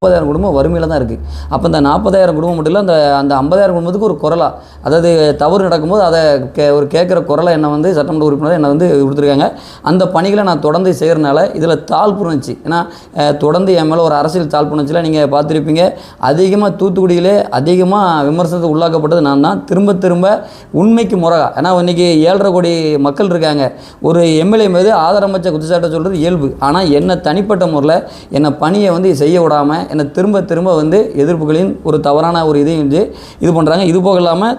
40,000 குடும்பம் வறுமையில் தான் இருக்குது. அப்போ இந்த 40,000 குடும்பம் மட்டும் இல்லை, அந்த 50,000 குடும்பத்துக்கு ஒரு குரலா, அதாவது தவறு நடக்கும்போது அதை கேட்குற குரலை என்னை வந்து சட்டமன்ற உறுப்பினர் என்னை வந்து கொடுத்துருக்காங்க. அந்த பணிகளை நான் தொடர்ந்து செய்கிறனால இதில் தாழ்ப்புணர்ச்சி, ஏன்னா தொடர்ந்து என் மேலே ஒரு அரசியல் தாழ்ப்புணர்ச்சியில் நீங்கள் பார்த்துருப்பீங்க. அதிகமாக தூத்துக்குடியிலே அதிகமாக விமர்சனத்துக்கு உள்ளாக்கப்பட்டது நான் தான். திரும்ப உண்மைக்கு முறகா, ஏன்னா இன்றைக்கி 7.5 கோடி மக்கள் இருக்காங்க. ஒரு எம்எல்ஏ மீது ஆதரமற்ற குற்றச்சாட்டை சொல்கிறது இயல்பு. ஆனால் என்னை தனிப்பட்ட முறையில் என்னை பணியை வந்து செய்ய விடாமல் என்னை திரும்ப வந்து எதிர்ப்புகளின் ஒரு தவறான ஒரு இதையும் வந்து இது பண்ணுறாங்க. இது போக இல்லாமல்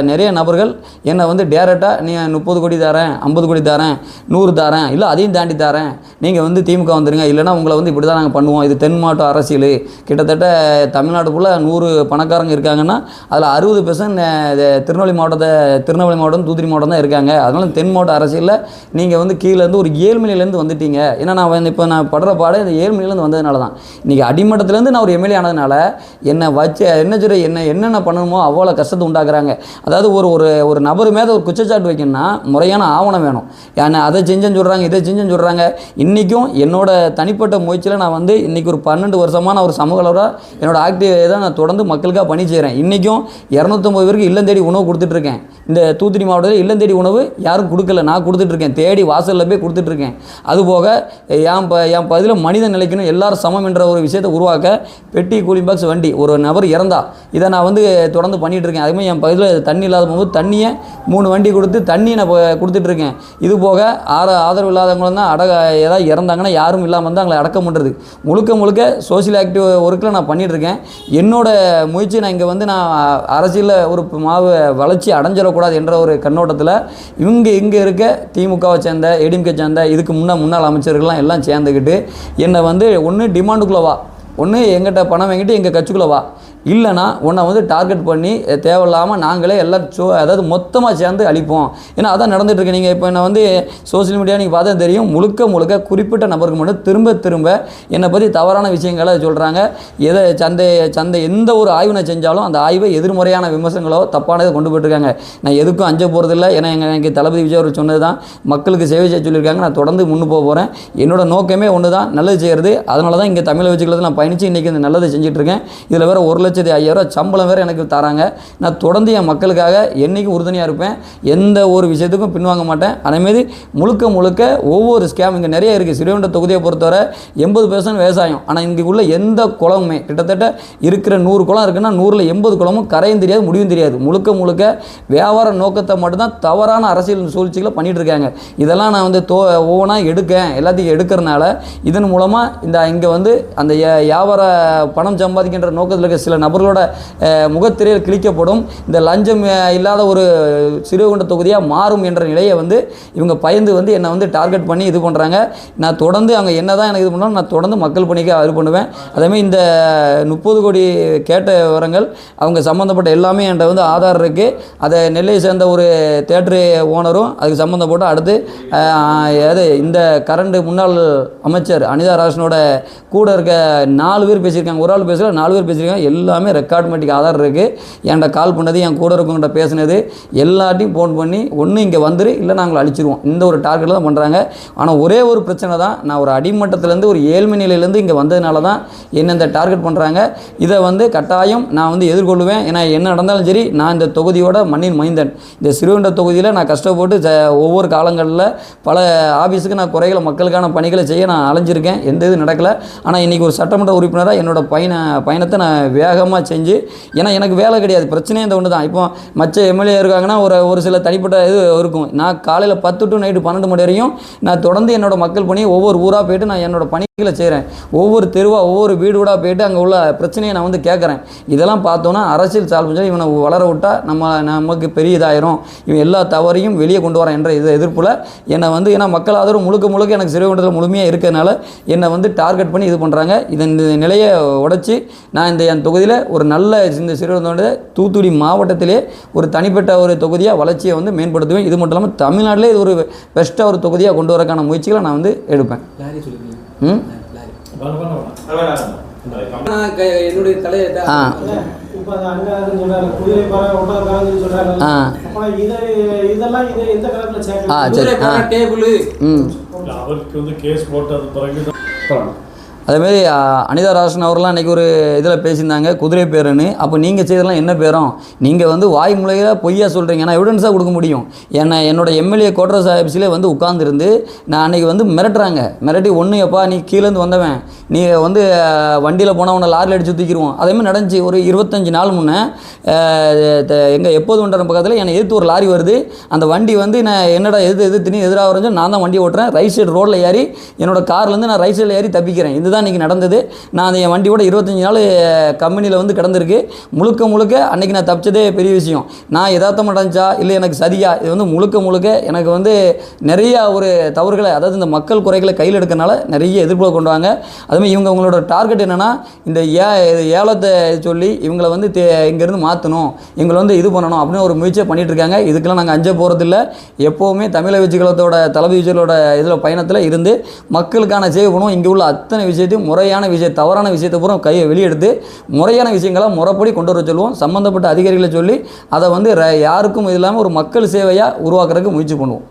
நிறைய நபர்கள் என்னை வந்து டேரெக்டாக நீ 30 கோடி தரேன், 50 கோடி தரேன், 100 தரேன், இல்லை அதையும் தாண்டி தரேன், நீங்கள் வந்து திமுக வந்துடுங்க, இல்லைனா உங்களை வந்து இப்படி தான் நாங்கள் பண்ணுவோம், இது தென் மாவட்ட அரசியல். கிட்டத்தட்ட தமிழ்நாட்டுக்குள்ளே 100 பணக்காரங்க இருக்காங்கன்னா அதில் 60% திருநெல்வேலி மாவட்டம் தூத்துக்குடி மாவட்டம் தான் இருக்காங்க. அதனால தென் மாவட்ட அரசியலில் நீங்கள் வந்து கீழேருந்து ஒரு ஏழ்மையிலேருந்து வந்துட்டீங்க. ஏன்னா நான் இப்போ நான் படுற பாடு இந்த ஏழ்மையிலேருந்து வந்ததுனால தான். இன்றைக்கி அடிமட்டத்துலேருந்து நான் ஒரு எம்எல்ஏ ஆனதுனால என்னை வச்சு என்னென்ன பண்ணணுமோ அவ்வளோ கஷ்டத்தை உண்டாக்குறாங்க. அதாவது ஒரு நபர் மேலே ஒரு குற்றச்சாட்டு வைக்கணும்னா முறையான ஆவணம் வேணும். ஏன்னா அதை செஞ்சேன்னு சொல்கிறாங்க, இதை செஞ்சேன்னு சொல்கிறாங்க. இன்றைக்கும் என்னோட தனிப்பட்ட முயற்சியில் நான் வந்து இன்றைக்கி ஒரு 12 வருஷமாக நான் ஒரு சமூகலவராக என்னோட ஆக்டிவிட்டியை தான் நான் தொடர்ந்து மக்களுக்காக பணி செய்கிறேன். இன்றைக்கும் 250 பேருக்கு இல்லம் தேடி உணவு கொடுத்துட்ருக்கேன். இந்த தூத்துக்குடி மாவட்டத்தில் இல்லம் தேடி உணவு யாரும் கொடுக்கல, நான் கொடுத்துட்ருக்கேன். தேடி வாசலில் போய் கொடுத்துட்ருக்கேன். அதுபோக என் பதில் மனித நிலைக்கணும், எல்லாரும் சமம் என்ற ஒரு விஷயத்தை உருவாக்க பெட்டி கூலிங் பாக்ஸ் வண்டி, ஒரு நபர் இறந்தா இதை நான் வந்து தொடர்ந்து பண்ணிகிட்ருக்கேன். அதேமாதிரி என் பகுதியில் தண்ணி இல்லாத போது தண்ணியை 3 வண்டி கொடுத்து தண்ணியை நான் கொடுத்துட்ருக்கேன். இது போக ஆதரவு இல்லாதவங்களும் தான் ஏதாவது இறந்தாங்கன்னா யாரும் இல்லாமல் வந்து அவங்களை அடக்கம் பண்ணுறது முழுக்க சோசியல் ஆக்டிவ் ஒர்க்கில் நான் பண்ணிகிட்ருக்கேன். என்னோட முயற்சி நான் இங்கே வந்து நான் அரசியலில் ஒரு வளர்ச்சி அடைஞ்சிடக்கூடாது என்ற ஒரு கண்ணோட்டத்தில் இங்கே இருக்க திமுகவை சேர்ந்த ஏடிஎம்கே சேர்ந்த இதுக்கு முன்னாள் அமைச்சர்கள்லாம் எல்லாம் சேர்ந்துக்கிட்டு என்னை வந்து ஒன்று டிமாண்டுக்குள்ளவா, ஒன்று எங்கிட்ட பணம் வாங்கிட்டு எங்கள் கட்சிக்குள்ளே வா, இல்லைனா உன்னை வந்து டார்கெட் பண்ணி தேவையில்லாமல் நாங்களே எல்லாம் அதாவது மொத்தமாக சேர்ந்து அழிப்போம். ஏன்னா அதான் நடந்துகிட்ருக்கு. நீங்கள் இப்போ என்னை வந்து சோசியல் மீடியா நீங்கள் பார்த்தா தெரியும், முழுக்க குறிப்பிட்ட நபருக்கு மட்டும் திரும்ப என்னை பற்றி தவறான விஷயங்களை சொல்கிறாங்க. எதை சந்தை எந்த ஒரு ஆய்வு நான் செஞ்சாலும் அந்த ஆய்வை எதிர்மறையான விமர்சனங்களோ தப்பானதை கொண்டு போயிட்டுருக்காங்க. நான் எதுக்கும் அஞ்ச போகிறதில்ல. ஏன்னா எனக்கு தளபதி விஜய் அவர் சொன்னது தான், மக்களுக்கு சேவை செய்ய சொல்லியிருக்காங்க. நான் தொடர்ந்து முன்னு போகிறேன். என்னோட நோக்கமே ஒன்று தான், நல்லது செய்கிறது. அதனால தான் இங்கே தமிழ் வச்சுக்கிறது நான் பயணித்து இன்றைக்கி இந்த நல்லதை செஞ்சிட்ருக்கேன். இதில் வேறு 1,05,000 சம்பளம் வேறு எனக்கு தராங்க. நான் தொடர்ந்து என் மக்களுக்காக என்றைக்கும் உறுதுணையாக இருப்பேன். எந்த ஒரு விஷயத்துக்கும் பின்வாங்க மாட்டேன். அதேமாரி முழுக்க ஒவ்வொரு ஸ்கேம் இங்கே நிறைய இருக்குது. ஸ்ரீவைகுண்டம் தொகுதியை பொறுத்தவரை 80% விவசாயம். ஆனால் இங்கே உள்ள எந்த குளமுமே கிட்டத்தட்ட இருக்கிற 100 குளம் இருக்குன்னா 100ல் 80 குளமும் கரையும் தெரியாது, முடிவும் தெரியாது. முழுக்க வியாபார நோக்கத்தை மட்டும்தான் தவறான அரசியல் சூழ்ச்சிகளை பண்ணிகிட்டு இருக்காங்க. இதெல்லாம் நான் வந்து ஒவ்வொன்றா எல்லாத்தையும் எடுக்கிறனால இதன் மூலமாக இங்கே வந்து அந்த வியாபார பணம் சம்பாதிக்கின்ற நோக்கத்தில் இருக்க சில நபர்களோட முகத்திரையில் கிழிக்கப்படும். இந்த லஞ்சம் இல்லாத ஒரு ஸ்ரீவைகுண்டம் தொகுதியாக மாறும் என்ற நிலையை வந்து இவங்க பயந்து வந்து என்னை வந்து டார்கெட் பண்ணி இது பண்ணுறாங்க. நான் தொடர்ந்து அவங்க என்ன தான் எனக்கு இது பண்ணாலும் நான் தொடர்ந்து மக்கள் பணிக்கு இது பண்ணுவேன். அதேமாதிரி இந்த 30 கோடி கேட்ட விவரங்கள் அவங்க சம்மந்தப்பட்ட எல்லாமே என்கிட்ட வந்து ஆதார் இருக்குது. அதை நெல்லையை சேர்ந்த ஒரு தேட்டரு ஓனரும் அதுக்கு சம்மந்தப்பட்ட அடுத்து இந்த கரண்ட் முன்னாள் அமைச்சர் அனிதா ராஜனோட கூட இருக்க 4 பேர் பேசியிருக்காங்க. ஒரு ஆள் பேசல, 4 பேர் பேசியிருக்காங்க. எல்லாமே ரெக்கார்ட்மெட்டிக் ஆதார் இருக்குது. என்கிட்ட கால் பண்ணது, என் கூட இருக்கவங்கிட்ட பேசினது எல்லாத்தையும் ஃபோன் பண்ணி ஒன்று இங்கே வந்துரு, இல்லை நாங்கள் அழிச்சிருவோம், இந்த ஒரு டார்கெட்டில் தான் பண்ணுறாங்க. ஆனால் ஒரே ஒரு பிரச்சனை தான், நான் ஒரு அடிமட்டத்திலேருந்து ஒரு ஏழ்மை நிலையிலேருந்து இங்கே வந்ததுனால தான் என்ன இந்த டார்கெட் பண்ணுறாங்க. இதை வந்து கட்டாயம் நான் வந்து எதிர்கொள்வேன். ஏன்னா என்ன நடந்தாலும் சரி, நான் இந்த தொகுதியோட மண்ணின் மைந்தன். இந்த ஸ்ரீவைகுண்டம் தொகுதியில் நான் கஷ்டப்பட்டு ஒவ்வொரு காலங்களில் பல ஆஃபீஸுக்கு நான் குறைகளை மக்களுக்கான பணிகளை செய்ய நான் அலைஞ்சிருக்கேன். எந்த இது நடக்கலை. ஆனால் இன்றைக்கி ஒரு சட்டமன்ற உறுப்பினராக என்னோட பயணத்தை நான் வேகமாக செஞ்சு, ஏன்னா எனக்கு வேலை கிடையாது, பிரச்சனையே இந்த ஒன்று தான். இப்போ மற்ற எம்எல்ஏ இருக்காங்கன்னா ஒரு சில தனிப்பட்ட இது இருக்கும். நான் காலையில் 10 to நைட்டு 12 மணி வரையும் நான் தொடர்ந்து என்னோட மக்கள் பணி ஒவ்வொரு ஊராக போய்ட்டு நான் என்னோட பணிகளை செய்கிறேன். ஒவ்வொரு தெருவாக ஒவ்வொரு வீடாக போய்ட்டு அங்கே உள்ள பிரச்சனையை நான் வந்து கேட்குறேன். இதெல்லாம் பார்த்தோன்னா அரசியல் சால்பு சொல்லி இவனை வளர விட்டால் நமக்கு பெரிய இதாயிரும், இவன் எல்லா தவறையும் வெளியே கொண்டு வரேன் என்ற எதிர்ப்பில் என்னை வந்து, ஏன்னா மக்கள் ஆதரவு முழுக்க எனக்கு ஸ்ரீவைகுண்டத்தில் முழுமையாக இருக்கிறதுனால என்னை வந்து டார்கெட் பண்ணி இது பண்ணுறாங்க. இந்த நிலையை உடைச்சி நான் என் தொகுதியில் ஒரு நல்ல இந்த ஸ்ரீவைகுண்டத்தோட தூத்துக்குடி மாவட்டத்திலே ஒரு தனிப்பட்ட ஒரு தொகுதியாக வளர்ச்சியை வந்து மேம்படுத்துவேன். இது மட்டும் இல்லாமல் தமிழ்நாட்டிலே இது ஒரு பெஸ்ட்டாக ஒரு தொகுதியாக கொண்டு வரக்கான முயற்சிகளை நான் வந்து எடுப்பேன். என்னுடைய தலையை அதேமாரி அனிதா ராசன் அவர்லாம் அன்றைக்கி ஒரு இதில் பேசியிருந்தாங்க குதிரை பேருன்னு. அப்போ நீங்கள் செய்ததெல்லாம் என்ன பேரம்? நீங்கள் வந்து வாய் முறையில் பொய்யா சொல்கிறீங்க, நான் எவிடன்ஸாக கொடுக்க முடியும். என்னோட எம்எல்ஏ கோட்ரஸ் ஆஃபீஸில் வந்து உட்காந்துருந்து நான் அன்றைக்கி வந்து மிரட்டுறாங்க. மிரட்டி ஒன்று எப்பா நீ கீழேருந்து வந்தவன், நீ வந்து வண்டியில் போனால் உன்னை லாரியில் அடித்து தூக்கிடுவோம். அதேமாதிரி நடந்துச்சு. ஒரு 25 நாள் முன்னே எங்கள் எப்போது ஒன்றரை பக்கத்தில் என்னை எதிர்த்து ஒரு லாரி வருது. அந்த வண்டி வந்து நான் என்னடா எதிர்த்து எதிராக வரைஞ்சு நான் தான் வண்டி ஓட்டுறேன். ரைட் சைடு ரோட்டில் ஏறி என்னோட கார்லேருந்து நான் ரைட் சைடில் ஏறி தப்பிக்கிறேன். இதுதான் இன்றைக்கி நடந்தது. நான் அந்த என் வண்டியோட 25 நாள் கம்பெனியில் வந்து கிடந்திருக்கு. முழுக்க அன்றைக்கி நான் தப்பிச்சதே பெரிய விஷயம். நான் யதார்த்தமாக நடந்துச்சா இல்லை எனக்கு சதியா, இது வந்து முழுக்க எனக்கு வந்து நிறையா ஒரு தவறுகளை, அதாவது இந்த மக்கள் குறைகளை கையில் எடுக்கிறனால நிறைய எதிர்ப்புகளை கொண்டு வாங்க. அதுமாதிரி இவங்களோட டார்கெட் என்னென்னா இந்த ஏலத்தை சொல்லி இவங்களை வந்து இங்கேருந்து மாற்றணும், இவங்களை வந்து இது பண்ணணும் அப்படின்னு ஒரு முயற்சியை பண்ணிகிட்டு இருக்காங்க. இதுக்கெல்லாம் நாங்கள் அஞ்ச போகிறதில்ல. எப்போவுமே தமிழக விஜயகளோட தளபதி விஜயலோட இதில் பயணத்தில் இருந்து மக்களுக்கான சேவை பண்ணுவோம். இங்கே உள்ள அத்தனை விஷயத்தையும் முறையான தவறான விஷயத்தை பூரா வெளியெடுத்து முறையான விஷயங்களை முறைப்படி கொண்டு வர சொல்லுவோம். சம்மந்தப்பட்ட அதிகாரிகளை சொல்லி அதை வந்து யாருக்கும் இல்லாமல் ஒரு மக்கள் சேவையாக உருவாக்குறதுக்கு முயற்சி பண்ணுவோம்.